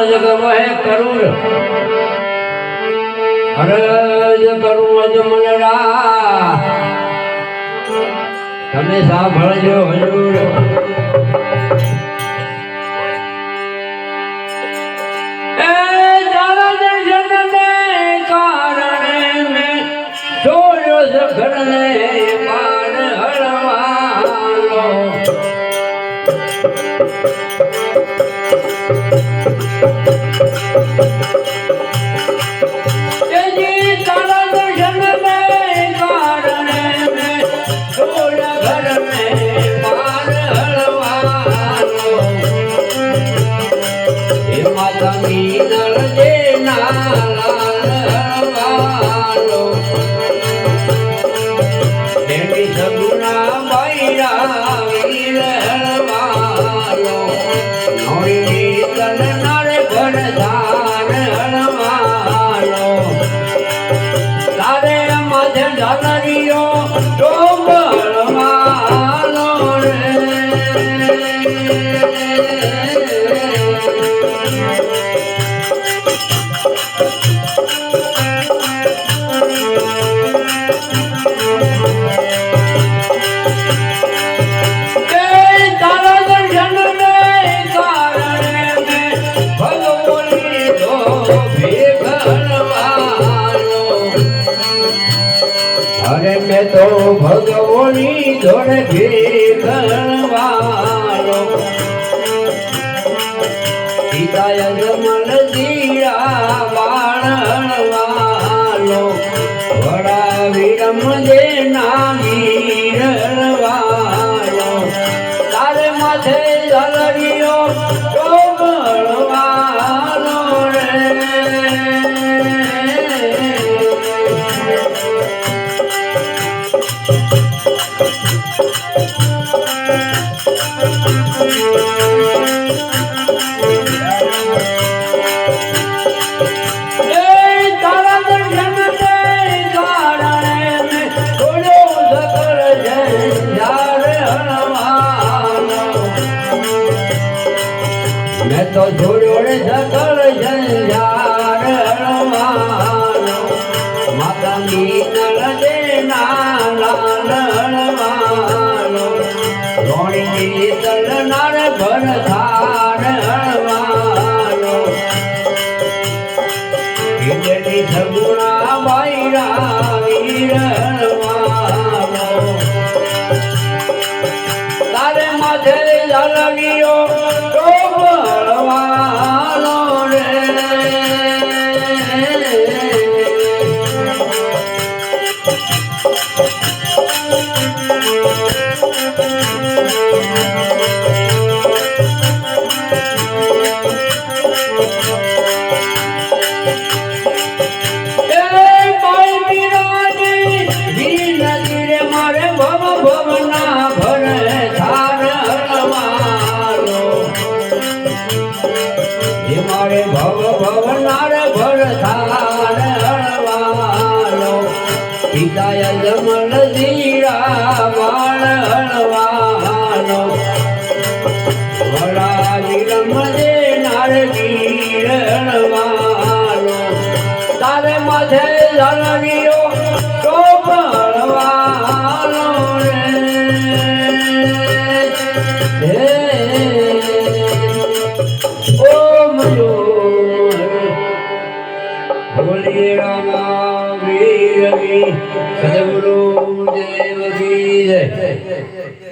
જગ વહે કરુણ હરજ કરું અજમલરા તમે સાંભળજો હજુર ઘરને પાર હળવાલો તેજી તારા દર્શન ને કારણે મેં છોડ ઘરને પાર હળવાલો હે માતા મીનળ જે નાલા હળવાલો સગુણા બૈરા વીર હળવાલો નોડી તલનાર ભરધાર હળવાલો તારે માથે ઝાલરીઓ ડોબ હળવાલો રે અરે મેં તો ભગવની જોડે ભેગવાલો પિતાય જમલ દીરા વાળવાલો વડા વિરમ જે નામી રળવાલો તારે માથે ઝાલરીઓ ડોબળવાલો રે मैं तो जोड़े सकल झंझार हलवानो माता मीनल जे नालाल हलवानो रोणी तलनार भरधार हलवानो कीर्ति सगुणा बैरा वीर हलवानो तारे माथे ઝાલરીઓ હળવાલો રે મારે ભવ ભવના ભરે ધાર હળવાલો મારે ભવ ભવનાર ભરધાર હળવાલો પિતાય જમલ દીરા વાળ હળવાલો વડા વિરમ જે નાર વીર હળવાલો તારે માથે ઝાલરીઓ ડોબ હળવાલો રે બોલીએ રામા વીર કી સદગુરુ દેવ કી જય।